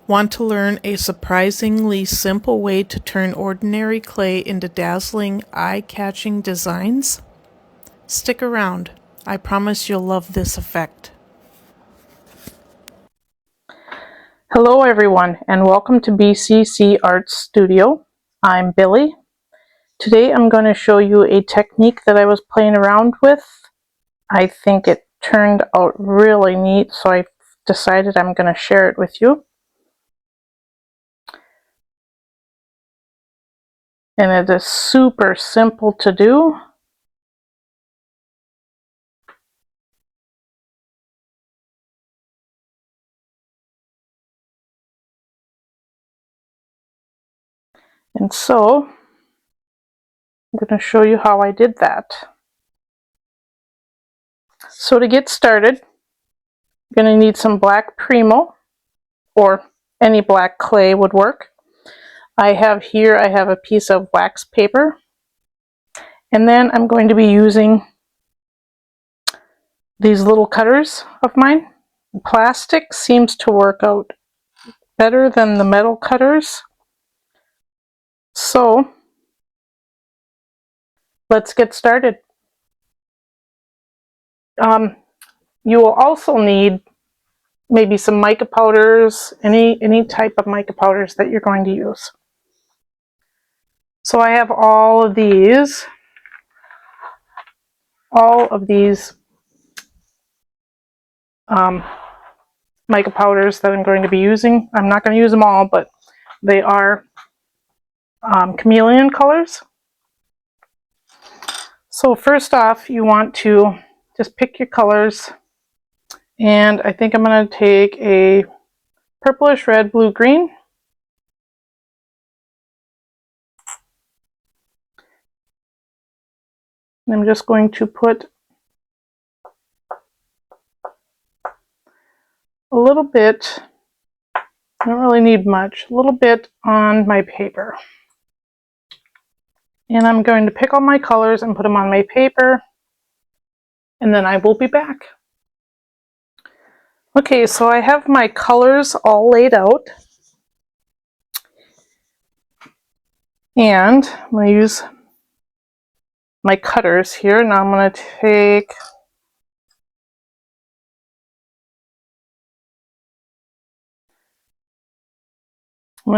Want to learn a surprisingly simple way to turn ordinary clay into dazzling, eye-catching designs? Stick around. I promise you'll love this effect. Hello everyone, and welcome to BCCArts Studio. I'm Billy. Today I'm going to show you a technique that I was playing around with. I think it turned out really neat, so I decided I'm going to share it with you. And it is super simple to do. And so I'm going to show you how I did that. So to get started, you're going to need some black Primo, or any black clay would work. I have a piece of wax paper, and then I'm going to be using these little cutters of mine. Plastic seems to work out better than the metal cutters. So let's get started. You will also need maybe some mica powders, any type of mica powders that you're going to use. So I have all of these mica powders that I'm going to be using. I'm not going to use them all, but they are chameleon colors. So first off, you want to just pick your colors, and I think I'm going to take a purplish red, blue, green. And I'm just going to put a little bit, I don't really need much, a little bit on my paper. And I'm going to pick all my colors and put them on my paper, and then I will be back. Okay, so I have my colors all laid out, and I'm going to use my cutters here. Now I'm going to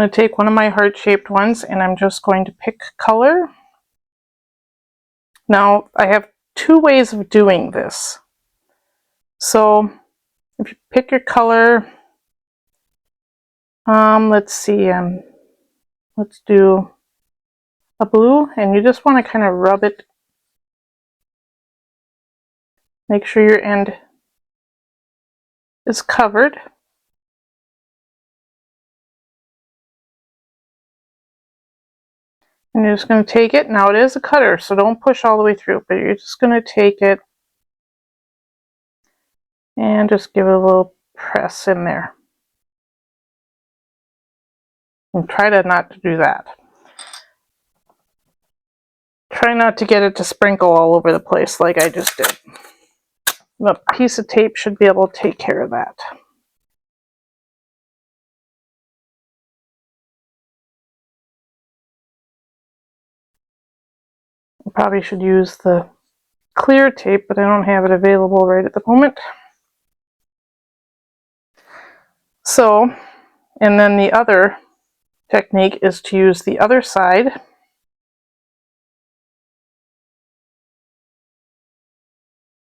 take one of my heart-shaped ones, and I'm just going to pick color. Now I have two ways of doing this. So if you pick your color, let's see, let's do a blue, and you just want to kind of rub it. Make sure your end is covered. And you're just going to take it. Now it is a cutter, so don't push all the way through, but you're just going to take it and just give it a little press in there. And try not to do that. Try not to get it to sprinkle all over the place like I just did. A piece of tape should be able to take care of that. I probably should use the clear tape, but I don't have it available right at the moment. So, and then the other technique is to use the other side.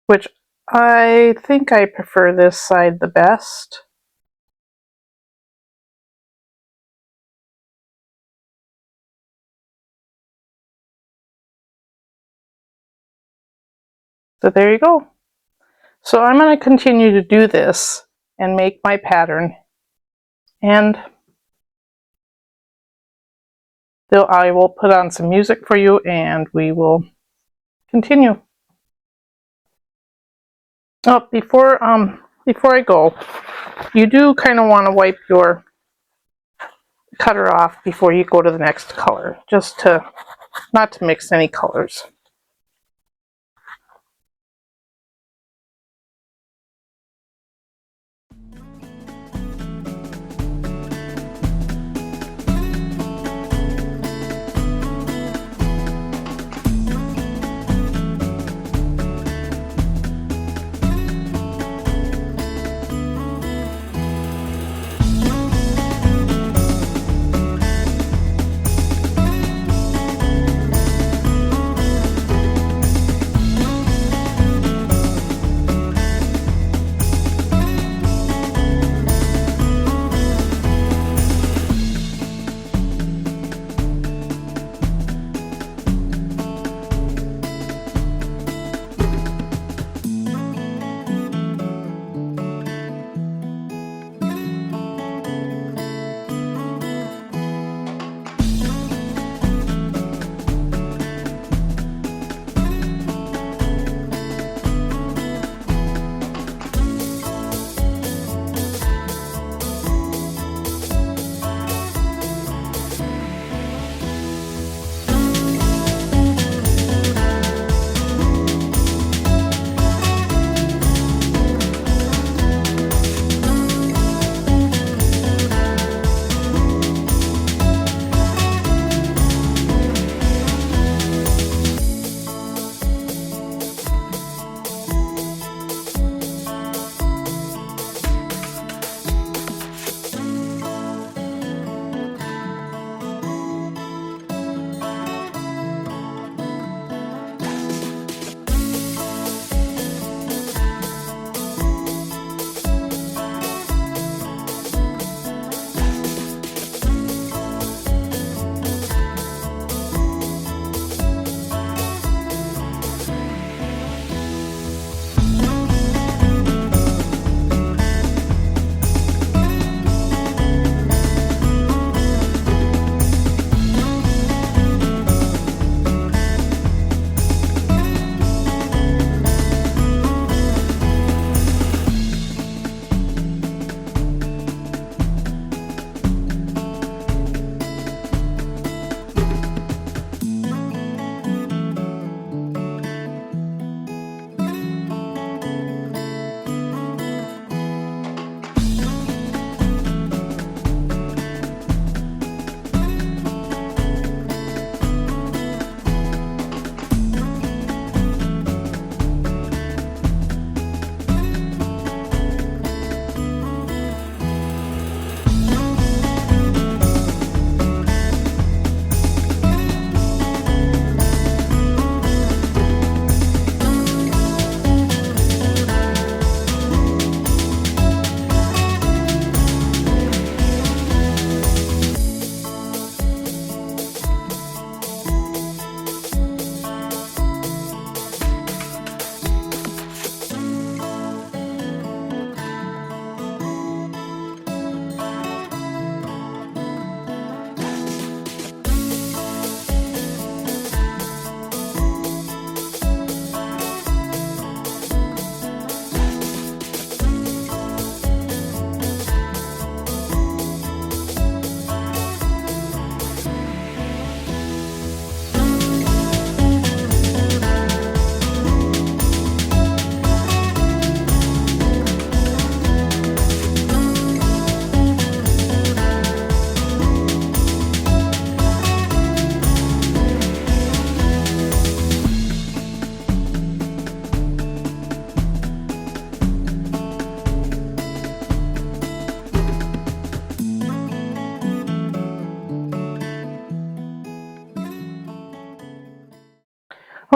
Which I think I prefer this side the best. So there you go. So I'm going to continue to do this and make my pattern, and I will put on some music for you and we will continue. Oh, before I go, you do kind of want to wipe your cutter off before you go to the next color, just to not to mix any colors.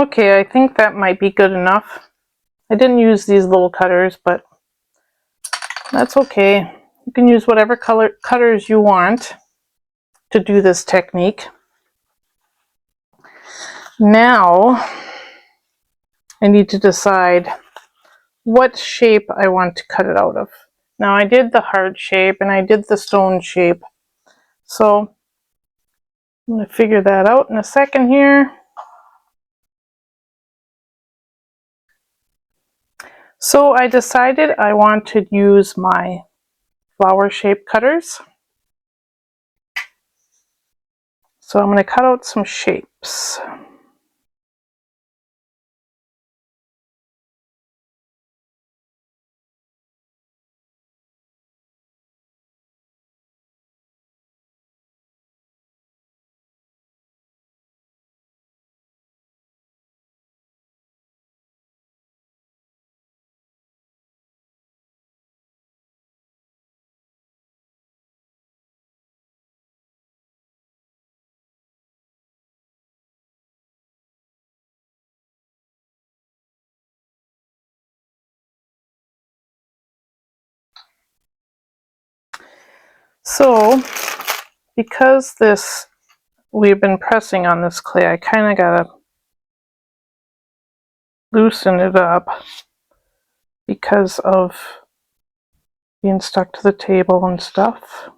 Okay, I think that might be good enough. I didn't use these little cutters, but that's okay. You can use whatever color cutters you want to do this technique. Now I need to decide what shape I want to cut it out of. Now I did the heart shape and I did the stone shape, so I'm going to figure that out in a second here. So I decided I want to use my flower shape cutters. So I'm going to cut out some shapes. So because we've been pressing on this clay, I kind of gotta loosen it up because of being stuck to the table and stuff.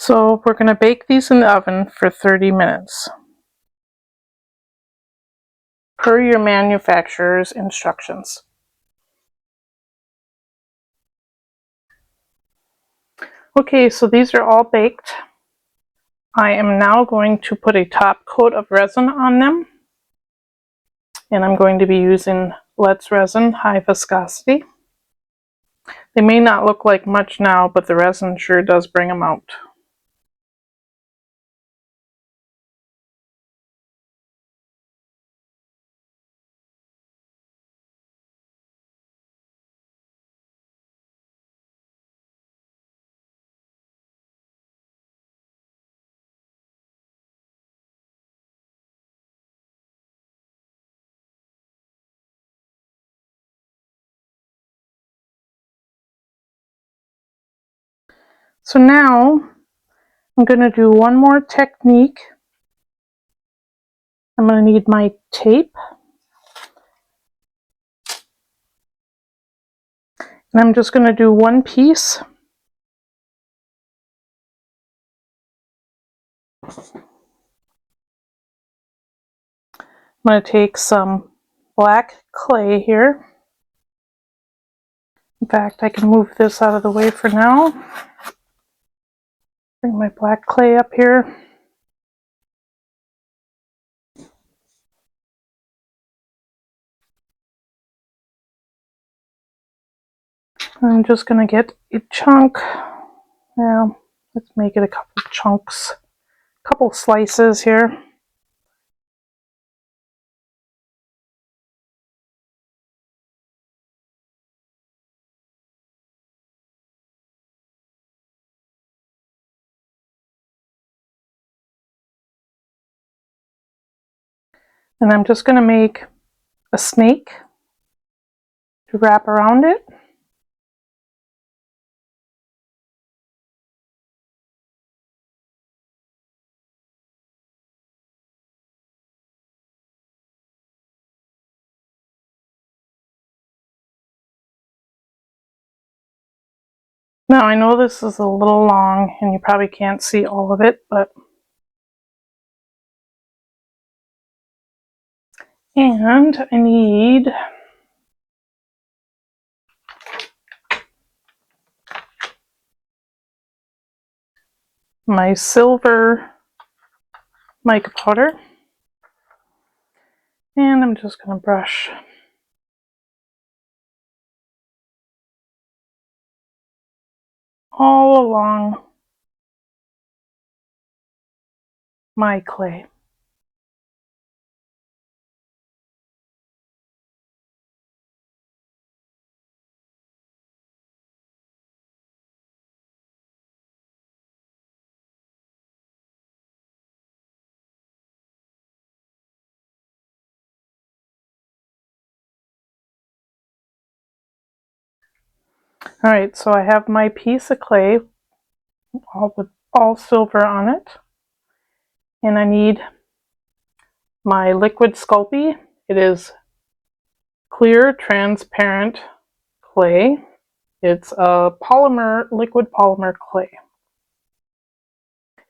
So we're going to bake these in the oven for 30 minutes per your manufacturer's instructions. Okay, so these are all baked. I am now going to put a top coat of resin on them, and I'm going to be using Let's Resin High Viscosity. They may not look like much now, but the resin sure does bring them out. So now I'm going to do one more technique. I'm going to need my tape, and I'm just going to do one piece. I'm going to take some black clay here. In fact, I can move this out of the way for now. Bring my black clay up here. I'm just going to get a chunk. Now, let's make it a couple chunks, a couple slices here. And I'm just going to make a snake to wrap around it. Now I know this is a little long and you probably can't see all of it, but and I need my silver mica powder, and I'm just going to brush all along my clay. Alright, so I have my piece of clay with all silver on it, and I need my liquid Sculpey. It is clear transparent clay. It's a liquid polymer clay.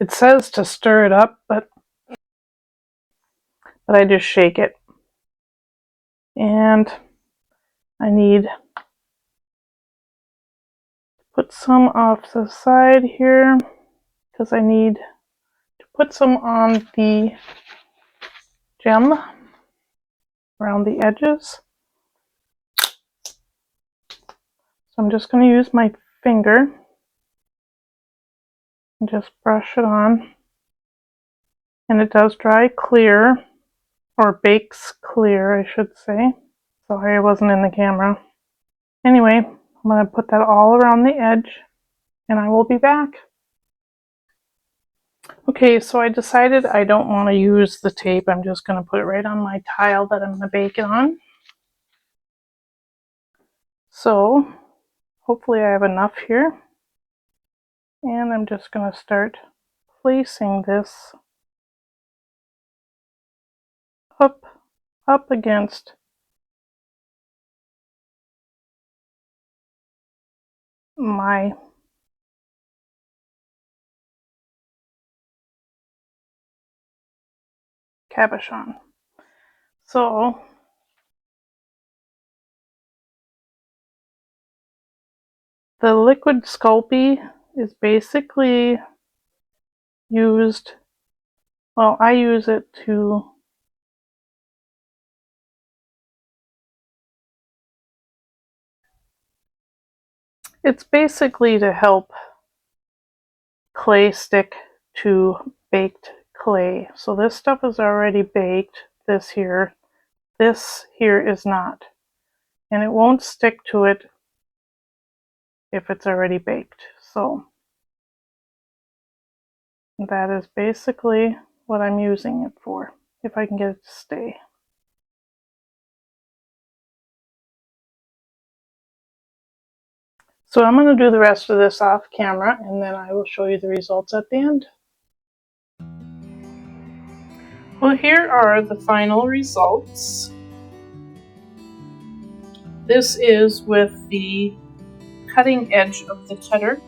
It says to stir it up, but I just shake it. And I need to put some off the side here because I need to put some on the gem around the edges. So I'm just going to use my finger and just brush it on. And it does dry clear, or bakes clear, I should say. Sorry, I wasn't in the camera. Anyway, I'm going to put that all around the edge, and I will be back. Okay, so I decided I don't want to use the tape. I'm just going to put it right on my tile that I'm going to bake it on. So, hopefully I have enough here. And I'm just going to start placing this up against my cabochon. So the liquid Sculpey is basically used, well, I use it to it's basically to help clay stick to baked clay. So this stuff is already baked, this here is not. And it won't stick to it if it's already baked. So that is basically what I'm using it for, if I can get it to stay. So I'm going to do the rest of this off camera, and then I will show you the results at the end. Well, here are the final results. This is with the cutting edge of the cutter.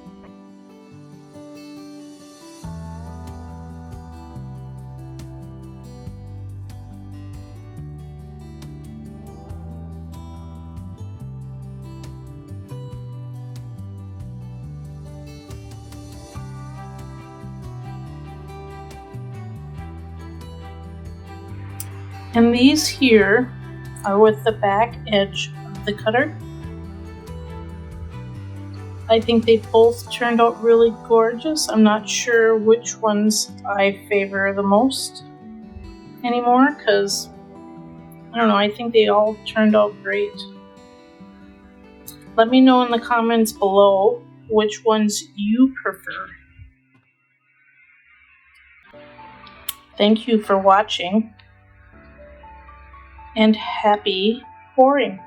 And these here are with the back edge of the cutter. I think they both turned out really gorgeous. I'm not sure which ones I favor the most anymore because, I don't know, I think they all turned out great. Let me know in the comments below which ones you prefer. Thank you for watching, and happy pouring!